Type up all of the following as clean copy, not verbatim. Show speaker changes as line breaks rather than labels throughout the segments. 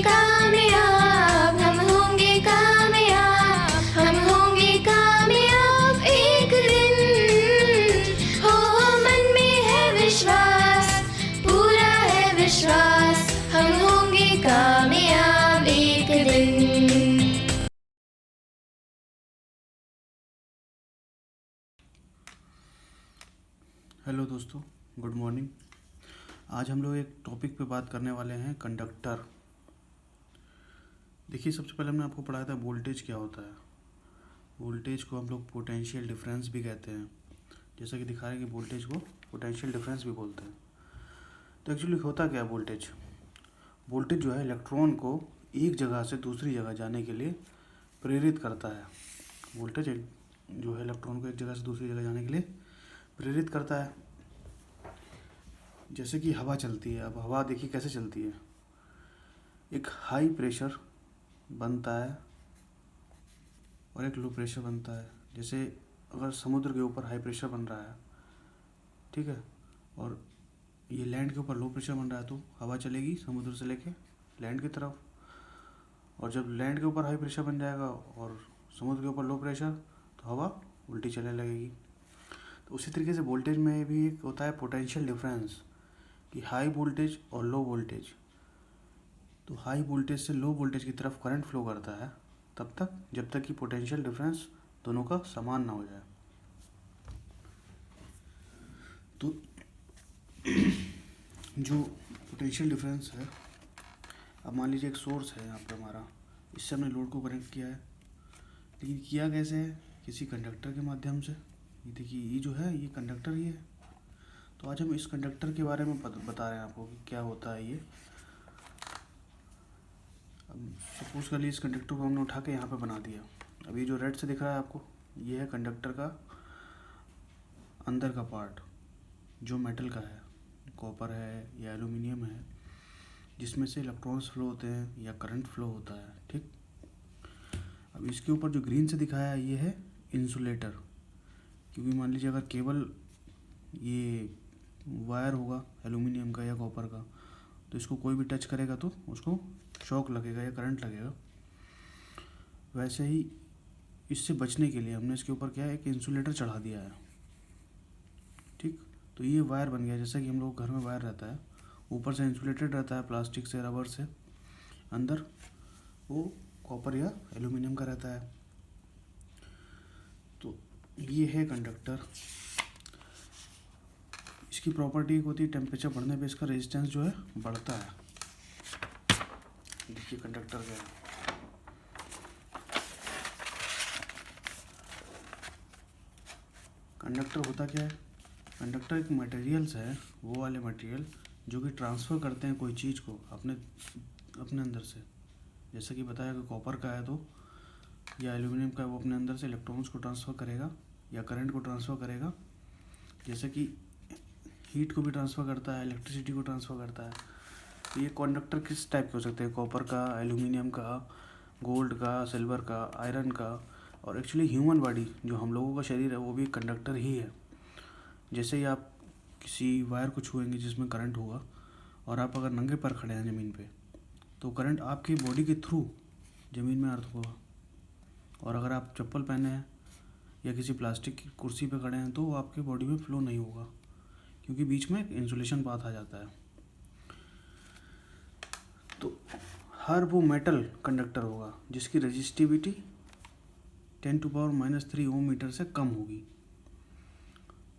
कामयाब, हम होंगे कामयाब, हम होंगे कामयाब एक दिन। हो मन में है विश्वास, पूरा है विश्वास, हम होंगे कामयाब एक दिन।
हेलो दोस्तों, गुड मॉर्निंग। आज हम लोग एक टॉपिक पे बात करने वाले हैं, कंडक्टर। देखिए, सबसे पहले हमने आपको पढ़ाया था वोल्टेज क्या होता है। वोल्टेज को हम लोग पोटेंशियल डिफरेंस भी कहते हैं, जैसा कि दिखा रहे हैं कि वोल्टेज को पोटेंशियल डिफरेंस भी बोलते हैं। तो एक्चुअली होता क्या है वोल्टेज? वोल्टेज जो है इलेक्ट्रॉन को एक जगह से दूसरी जगह जाने के लिए प्रेरित करता है। वोल्टेज जो है इलेक्ट्रॉन को एक जगह से दूसरी जगह जाने के लिए प्रेरित करता है। जैसे कि हवा चलती है। अब हवा देखिए कैसे चलती है। एक हाई प्रेशर बनता है और एक लो प्रेशर बनता है। जैसे अगर समुद्र के ऊपर हाई प्रेशर बन रहा है, ठीक है, और ये लैंड के ऊपर लो प्रेशर बन रहा है, तो हवा चलेगी समुद्र से लेके लैंड की तरफ। और जब लैंड के ऊपर हाई प्रेशर बन जाएगा और समुद्र के ऊपर लो प्रेशर, तो हवा उल्टी चलने लगेगी। तो उसी तरीके से वोल्टेज में भी एक होता है पोटेंशियल डिफरेंस, कि हाई वोल्टेज और लो वोल्टेज। तो हाई वोल्टेज से लो वोल्टेज की तरफ करंट फ्लो करता है तब तक जब तक कि पोटेंशियल डिफरेंस दोनों का समान ना हो जाए। तो जो पोटेंशियल डिफरेंस है, अब मान लीजिए एक सोर्स है यहाँ पर हमारा, इससे हमने लोड को कनेक्ट किया है। लेकिन किया कैसे है? किसी कंडक्टर के माध्यम से। ये देखिए, ये जो है ये कंडक्टर ही है। तो आज हम इस कंडक्टर के बारे में बता रहे हैं आपको कि क्या होता है ये। अब सपोज कर लीजिए इस कंडक्टर को हमने उठा के यहाँ पे बना दिया। अब ये जो रेड से दिख रहा है आपको, ये है कंडक्टर का अंदर का पार्ट, जो मेटल का है, कॉपर है या एल्यूमिनियम है, जिसमें से इलेक्ट्रॉन्स फ्लो होते हैं या करंट फ्लो होता है, ठीक। अब इसके ऊपर जो ग्रीन से दिखाया है, ये है इंसुलेटर। क्योंकि मान लीजिए अगर केबल ये वायर होगा एल्यूमिनियम का या कॉपर का, तो इसको कोई भी टच करेगा तो उसको शॉक लगेगा या करंट लगेगा। वैसे ही इससे बचने के लिए हमने इसके ऊपर क्या है, एक इंसुलेटर चढ़ा दिया है, ठीक। तो ये वायर बन गया। जैसा कि हम लोग घर में वायर रहता है, ऊपर से इंसुलेटेड रहता है प्लास्टिक से, रबर से, अंदर वो कॉपर या एल्यूमिनियम का रहता है। तो ये है कंडक्टर। इसकी प्रॉपर्टी एक होती है, टेम्परेचर बढ़ने पे इसका रेजिस्टेंस जो है बढ़ता है। देखिए कंडक्टर क्या है। कंडक्टर होता क्या है? कंडक्टर एक मटेरियल्स है, वो वाले मटेरियल जो कि ट्रांसफ़र करते हैं कोई चीज़ को अपने अंदर से। जैसे कि बताया कि कॉपर का है तो या एल्यूमिनियम का है, वो अपने अंदर से इलेक्ट्रॉन्स को ट्रांसफ़र करेगा या करंट को ट्रांसफ़र करेगा। जैसे कि हीट को भी ट्रांसफ़र करता है, इलेक्ट्रिसिटी को ट्रांसफ़र करता है। तो ये कंडक्टर किस टाइप के हो सकते हैं? कॉपर का, एल्यूमिनियम का, गोल्ड का, सिल्वर का, आयरन का। और एक्चुअली ह्यूमन बॉडी, जो हम लोगों का शरीर है, वो भी कंडक्टर ही है। जैसे ही आप किसी वायर को छुएंगे जिसमें करंट होगा, और आप अगर नंगे पर खड़े हैं ज़मीन पे, तो करंट आपकी बॉडी के थ्रू ज़मीन में अर्थ होगा। और अगर आप चप्पल पहने हैं या किसी प्लास्टिक की कुर्सी पे खड़े हैं, तो वो आपके बॉडी में फ्लो नहीं होगा, क्योंकि बीच में एक इंसुलेशन पाथ आ जाता है। तो हर वो मेटल कंडक्टर होगा जिसकी रेजिस्टिविटी 10⁻³ ओम मीटर से कम होगी।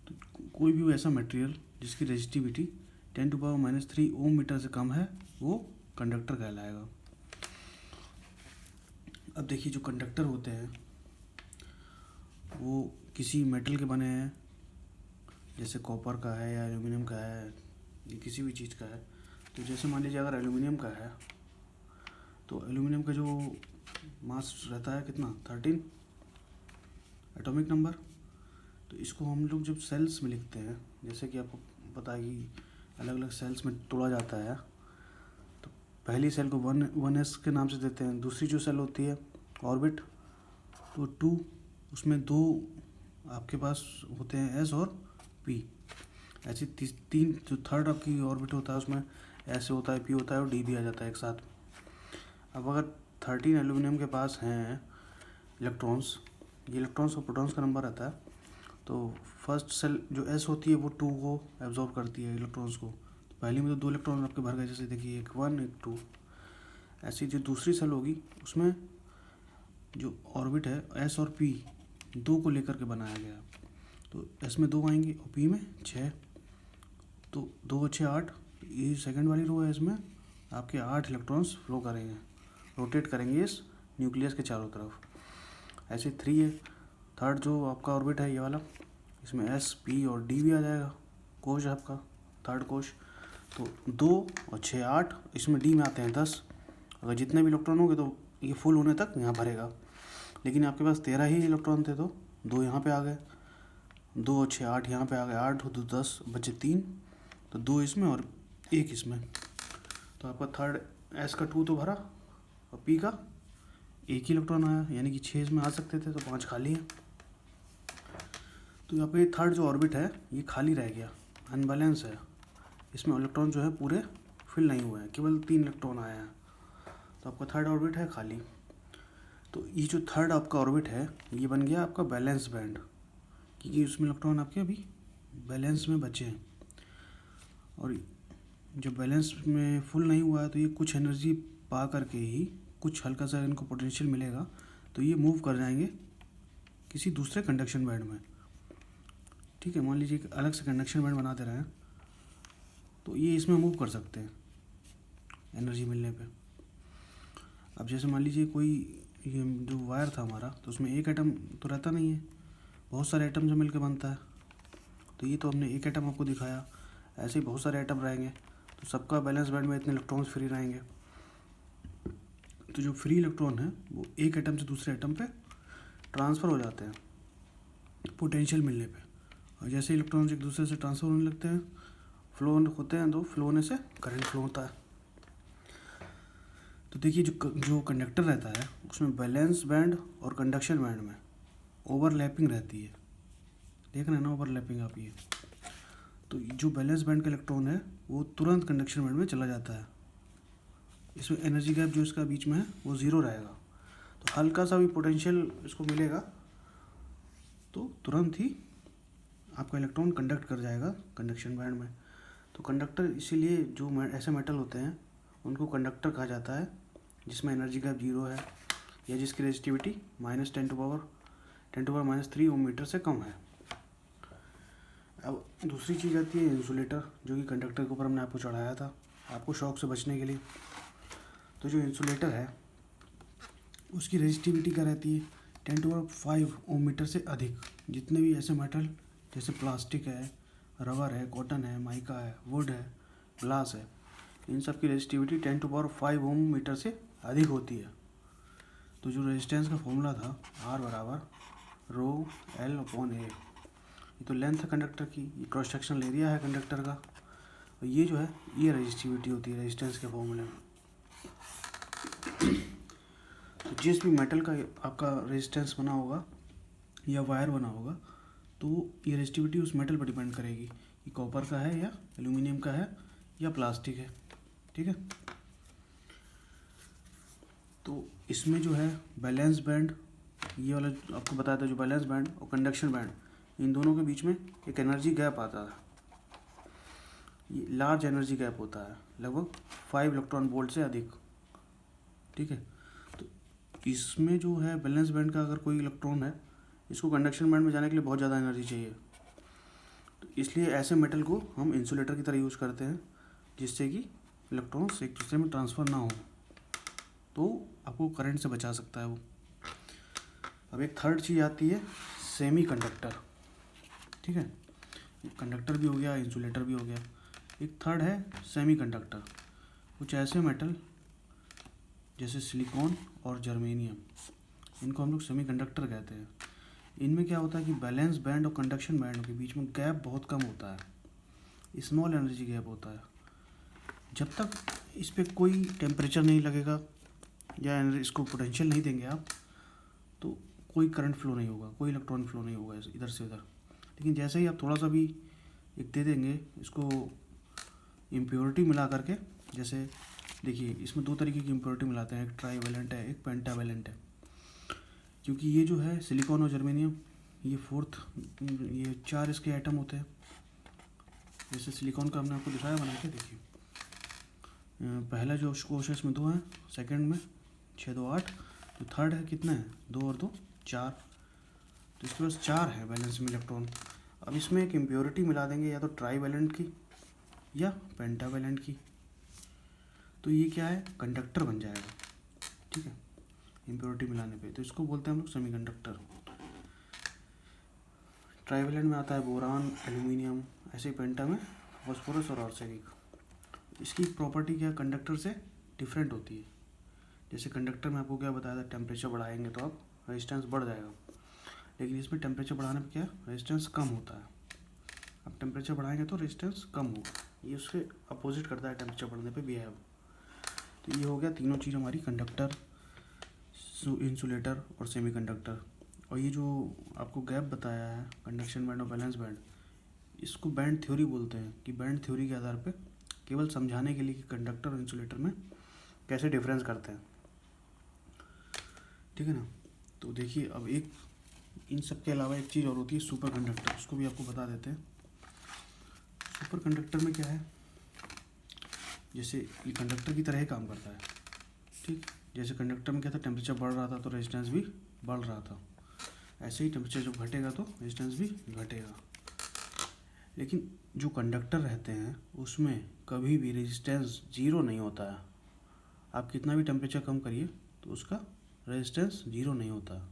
तो कोई भी ऐसा मटेरियल जिसकी रेजिस्टिविटी 10⁻³ ओम मीटर से कम है, वो कंडक्टर कहलाएगा। अब देखिए, जो कंडक्टर होते हैं वो किसी मेटल के बने हैं, जैसे कॉपर का है या एल्यूमिनियम का है या किसी भी चीज़ का है। तो जैसे मान लीजिए अगर एल्यूमिनियम का है, तो एल्यूमिनियम का जो मास रहता है कितना, 13 एटॉमिक नंबर। तो इसको हम लोग जब सेल्स में लिखते हैं, जैसे कि आपको पता है कि अलग अलग सेल्स में तोड़ा जाता है, तो पहली सेल को 1s के नाम से देते हैं। दूसरी जो सेल होती है ऑर्बिट, तो 2, उसमें 2 आपके पास होते हैं, s और p। ऐसी 3 जो थर्ड आपकी ऑर्बिट होता है, उसमें s होता है, p होता है और d भी आ जाता है एक साथ। अब अगर 13 एल्यूमिनियम के पास हैं इलेक्ट्रॉन्स, ये इलेक्ट्रॉन्स और प्रोटॉन्स का नंबर रहता है, तो फर्स्ट सेल जो एस होती है वो 2 को एब्जॉर्ब करती है इलेक्ट्रॉन्स को। तो पहली में तो 2 इलेक्ट्रॉन आपके भर गए, जैसे देखिए एक 1 एक 2। ऐसी जो दूसरी सेल होगी उसमें जो ऑर्बिट है एस और पी 2 को लेकर के बनाया गया, तो एस में 2 आएंगी और पी में 6, तो 2 6 8। ये सेकंड वाली रो है, इसमें आपके 8 इलेक्ट्रॉन्स फ्लो करेंगे, रोटेट करेंगे इस न्यूक्लियस के चारों तरफ। ऐसे 3 है, थर्ड जो आपका ऑर्बिट है ये वाला, इसमें एस पी और डी भी आ जाएगा, कोश है आपका थर्ड कोश। तो 2 और 6 8, इसमें डी में आते हैं 10। अगर जितने भी इलेक्ट्रॉन होंगे तो ये फुल होने तक यहाँ भरेगा, लेकिन आपके पास 13 ही इलेक्ट्रॉन थे तो 2 यहाँ पे आ गए, 2 और 6 8 यहाँ पे आ गए, 8 2 10 बचे 3, तो 2 इसमें और 1 इसमें। तो आपका थर्ड एस का 2 तो भरा और पी का 1 ही इलेक्ट्रॉन आया, यानी कि 6 इसमें आ सकते थे तो 5 खाली है। तो यहाँ पे थर्ड जो ऑर्बिट है ये खाली रह गया, अनबैलेंस है, इसमें इलेक्ट्रॉन जो है पूरे फिल नहीं हुए हैं, केवल 3 इलेक्ट्रॉन आए हैं, तो आपका थर्ड ऑर्बिट है खाली। तो ये जो थर्ड आपका ऑर्बिट है ये बन गया आपका बैलेंस बैंड, क्योंकि उसमें इलेक्ट्रॉन आपके अभी बैलेंस में बचे हैं, और जो बैलेंस में फुल नहीं हुआ है तो ये कुछ एनर्जी पा करके ही कुछ हल्का सा इनको पोटेंशियल मिलेगा, तो ये मूव कर जाएंगे किसी दूसरे कंडक्शन बैंड में। ठीक है, मान लीजिए एक अलग से कंडक्शन बैंड बना दे रहे हैं, तो ये इसमें मूव कर सकते हैं एनर्जी मिलने पे। अब जैसे मान लीजिए कोई ये जो वायर था हमारा, तो उसमें एक एटम तो रहता नहीं है, बहुत सारे एटम जो मिलकर बनता है, तो ये तो हमने एक एटम आपको दिखाया, ऐसे ही बहुत सारे एटम रहेंगे, तो सबका बैलेंस बैंड में इतने इलेक्ट्रॉन्स फ्री रहेंगे। तो जो फ्री इलेक्ट्रॉन है वो एक एटम से दूसरे एटम पे ट्रांसफ़र हो जाते हैं पोटेंशियल मिलने पे, और जैसे इलेक्ट्रॉन्स एक दूसरे से ट्रांसफ़र होने लगते हैं, फ्लो होते हैं, तो फ्लो होने से करंट फ्लो होता है। तो देखिए जो कंडक्टर रहता है उसमें बैलेंस बैंड और कंडक्शन बैंड में ओवरलैपिंग रहती है, देख रहे हैं ना ओवरलैपिंग आप ये। तो जो बैलेंस बैंड का इलेक्ट्रॉन है वो तुरंत कंडक्शन बैंड में चला जाता है, इसमें एनर्जी गैप जो इसका बीच में है वो 0 रहेगा, तो हल्का सा भी पोटेंशियल इसको मिलेगा तो तुरंत ही आपका इलेक्ट्रॉन कंडक्ट कर जाएगा कंडक्शन बैंड में। तो कंडक्टर इसीलिए जो ऐसे मेटल होते हैं उनको कंडक्टर कहा जाता है जिसमें एनर्जी गैप 0 है, या जिसकी रेजिस्टिविटी -10⁻³ ओम मीटर से कम है। अब दूसरी चीज़ आती है इंसुलेटर, जो कि कंडक्टर के ऊपर हमने आपको चढ़ाया था आपको शॉक से बचने के लिए। तो जो इंसुलेटर है उसकी रेजिस्टिविटी क्या रहती है 10⁵ ओम मीटर से अधिक। जितने भी ऐसे मेटल जैसे प्लास्टिक है, रबर है, कॉटन है, माइका है, वुड है, ग्लास है, इन सब की रेजिस्टिविटी 10⁵ ओम मीटर से अधिक होती है। तो जो रेजिस्टेंस का फॉर्मूला था R = ρL/A, ये तो लेंथ है कंडक्टर की, ये क्रॉस सेक्शनल एरिया है कंडक्टर का, और ये जो है ये रेजिस्टिविटी होती है रेजिस्टेंस के फॉर्मूले में। तो जिस भी मेटल का आपका रेजिस्टेंस बना होगा या वायर बना होगा, तो ये रेजिस्टिविटी उस मेटल पर डिपेंड करेगी कि कॉपर का है या एल्यूमिनियम का है या प्लास्टिक है। ठीक है, तो इसमें जो है बैलेंस बैंड, ये वाला आपको बताया था, जो बैलेंस बैंड और कंडक्शन बैंड, इन दोनों के बीच में एक एनर्जी गैप आता है, ये लार्ज एनर्जी गैप होता है, लगभग 5 इलेक्ट्रॉन वोल्ट से अधिक। ठीक है, तो इसमें जो है बैलेंस बैंड का अगर कोई इलेक्ट्रॉन है, इसको कंडक्शन बैंड में जाने के लिए बहुत ज़्यादा एनर्जी चाहिए, तो इसलिए ऐसे मेटल को हम इंसुलेटर की तरह यूज़ करते हैं, जिससे कि इलेक्ट्रॉन्स एक दूसरे में ट्रांसफ़र ना हो, तो आपको करंट से बचा सकता है वो। अब एक थर्ड चीज़ आती है सेमी कंडक्टर। ठीक है, कंडक्टर भी हो गया, इंसुलेटर भी हो गया, एक थर्ड है सेमी कंडक्टर। कुछ ऐसे मेटल जैसे सिलिकॉन और जर्मेनियम, इनको हम लोग सेमी कंडक्टर कहते हैं। इनमें क्या होता है कि बैलेंस बैंड और कंडक्शन बैंड के बीच में गैप बहुत कम होता है, स्मॉल एनर्जी गैप होता है। जब तक इस पर कोई टेम्परेचर नहीं लगेगा या इसको पोटेंशियल नहीं देंगे आप, तो कोई करंट फ्लो नहीं होगा, कोई इलेक्ट्रॉन फ्लो नहीं होगा इधर से उधर। लेकिन जैसे ही आप थोड़ा सा भी एक दे देंगे इसको इम्प्योरिटी मिला करके, जैसे देखिए इसमें दो तरीके की इम्प्योरिटी मिलाते हैं, एक ट्राईवैलेंट है, एक पेंटावैलेंट है। क्योंकि ये जो है सिलिकॉन और जर्मेनियम, ये फोर्थ, ये 4 इसके आइटम होते हैं। जैसे सिलिकॉन का हमने आपको दिखाया बना के, देखिए पहला जो कोश है इसमें 2 हैं, सेकंड में 6 2 8, तो थर्ड है कितना है 2 और 2 4, तो इसके पास 4 है बैलेंस में इलेक्ट्रॉन। अब इसमें एक इम्प्योरिटी मिला देंगे, या तो ट्राईवैलेंट की या पेंटावैलेंट की, तो ये क्या है कंडक्टर बन जाएगा। ठीक है, इम्प्योरिटी मिलाने पे, तो इसको बोलते हैं हम लोग सेमीकंडक्टर। ट्राईवैलेंट में आता है बोरान, एल्यूमिनियम, ऐसे पेंटा में फास्फोरस और आर्सेनिक। इसकी प्रॉपर्टी क्या कंडक्टर से डिफरेंट होती है। जैसे कंडक्टर में आपको क्या बताया था, टेम्परेचर बढ़ाएंगे तो आप रेजिस्टेंस बढ़ जाएगा, लेकिन इसमें टेम्परेचर बढ़ाने पे क्या रेजिस्टेंस कम होता है। अब टेम्परेचर बढ़ाएंगे तो रेजिस्टेंस कम होगा, ये उसके अपोजिट करता है टेम्परेचर बढ़ने पे बिहेव। तो ये हो गया तीनों चीज़ हमारी, कंडक्टर, इंसुलेटर और सेमीकंडक्टर। और ये जो आपको गैप बताया है कंडक्शन बैंड और बैलेंस बैंड, इसको बैंड थ्योरी बोलते हैं। कि बैंड थ्योरी के आधार पे केवल समझाने के लिए कि कंडक्टर और इंसुलेटर में कैसे डिफरेंस करते हैं। ठीक है ना। तो देखिए अब एक इन सब के अलावा एक चीज़ और होती है सुपर कंडक्टर, उसको भी आपको बता देते हैं। सुपर कंडक्टर में क्या है, जैसे ये कंडक्टर की तरह ही काम करता है। ठीक, जैसे कंडक्टर में क्या था, टेम्परेचर बढ़ रहा था तो रेजिस्टेंस भी बढ़ रहा था, ऐसे ही टेम्परेचर जब घटेगा तो रेजिस्टेंस भी घटेगा। लेकिन जो कंडक्टर रहते हैं उसमें कभी भी रेजिस्टेंस 0 नहीं होता है। आप कितना भी टेम्परेचर कम करिए तो उसका रेजिस्टेंस 0 नहीं होता है,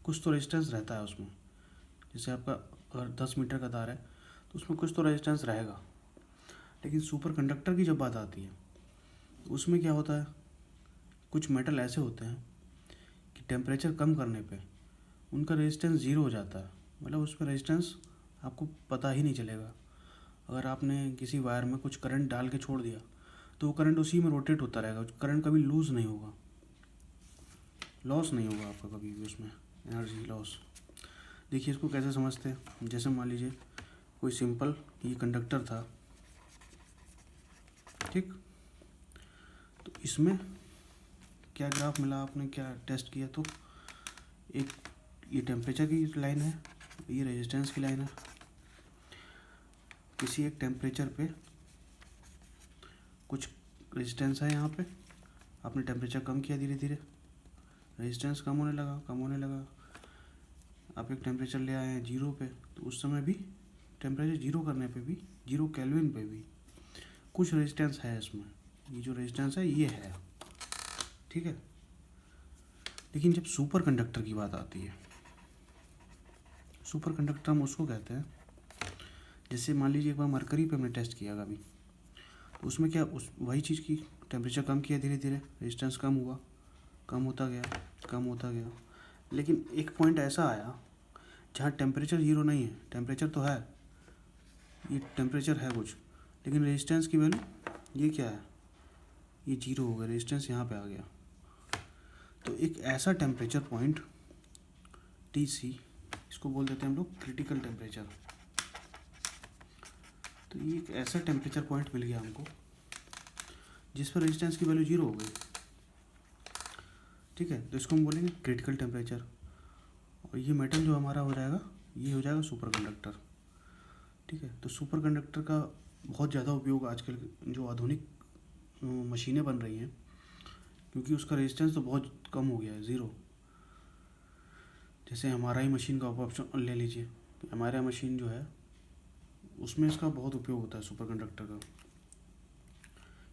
कुछ तो रेजिस्टेंस रहता है उसमें। जैसे आपका अगर 10 मीटर का तार है तो उसमें कुछ तो रेजिस्टेंस रहेगा। लेकिन सुपर कंडक्टर की जब बात आती है तो उसमें क्या होता है, कुछ मेटल ऐसे होते हैं कि टेम्परेचर कम करने पे उनका रेजिस्टेंस 0 हो जाता है। मतलब उसमें रेजिस्टेंस आपको पता ही नहीं चलेगा। अगर आपने किसी वायर में कुछ करंट डाल के छोड़ दिया तो वो करंट उसी में रोटेट होता रहेगा, करंट कभी लूज़ नहीं होगा, लॉस नहीं होगा आपका कभी भी उसमें, एनर्जी लॉस। देखिए इसको कैसे समझते हैं, जैसे मान लीजिए कोई सिंपल ये कंडक्टर था, ठीक, तो इसमें क्या ग्राफ मिला, आपने क्या टेस्ट किया, तो एक ये टेम्परेचर की लाइन है, ये रेजिस्टेंस की लाइन है। किसी एक टेम्परेचर पे कुछ रेजिस्टेंस है, यहाँ पे आपने टेम्परेचर कम किया, धीरे धीरे रेजिस्टेंस कम होने लगा, कम होने लगा। आप एक टेम्परेचर ले आए हैं 0 पे, तो उस समय भी टेम्परेचर 0 करने पे भी, 0 केल्विन पे भी कुछ रेजिस्टेंस है इसमें। ये जो रेजिस्टेंस है ये है, ठीक है। लेकिन जब सुपर कंडक्टर की बात आती है, सुपर कंडक्टर हम उसको कहते हैं, जैसे मान लीजिए एक बार मरकरी पे हमने टेस्ट किया कभी, तो उसमें क्या उस वही चीज़ की टेम्परेचर कम किया, धीरे धीरे रेजिस्टेंस कम हुआ, कम होता गया, कम होता गया। लेकिन एक पॉइंट ऐसा आया जहाँ टेम्परेचर 0 नहीं है, टेम्परेचर तो है, ये टेम्परेचर है कुछ, लेकिन रेजिस्टेंस की वैल्यू ये क्या है, ये 0 हो गया, रेजिस्टेंस यहाँ पे आ गया। तो एक ऐसा टेम्परेचर पॉइंट TC, इसको बोल देते हैं हम लोग क्रिटिकल टेम्परेचर। तो ये एक ऐसा टेम्परेचर पॉइंट मिल गया हमको जिस पर रेजिस्टेंस की वैल्यू 0 हो गई, ठीक है। तो इसको हम बोलेंगे क्रिटिकल टेम्परेचर। और ये मेटल जो हमारा हो जाएगा, ये हो जाएगा सुपर कंडक्टर, ठीक है। तो सुपर कंडक्टर का बहुत ज़्यादा उपयोग आजकल जो आधुनिक मशीनें बन रही हैं, क्योंकि उसका रेजिस्टेंस तो बहुत कम हो गया है, 0। जैसे हमारा ही मशीन का ऑप्शन ले लीजिए, तो हमारा मशीन जो है उसमें इसका बहुत उपयोग होता है सुपर कंडक्टर का,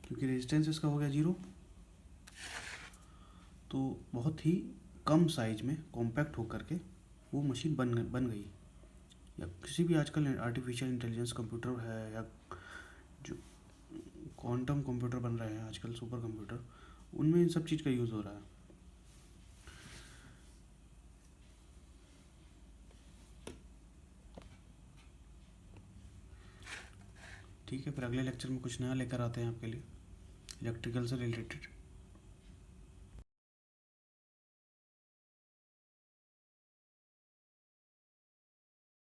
क्योंकि रेजिस्टेंस इसका हो गया 0, तो बहुत ही कम साइज में कॉम्पैक्ट होकर के वो मशीन बन गई। या किसी भी आजकल आर्टिफिशियल इंटेलिजेंस कंप्यूटर है, या जो क्वांटम कंप्यूटर बन रहे हैं आजकल, सुपर कंप्यूटर, उनमें इन सब चीज़ का यूज़ हो रहा है। ठीक है, फिर अगले लेक्चर में कुछ नया लेकर आते हैं आपके लिए, इलेक्ट्रिकल से रिलेटेड।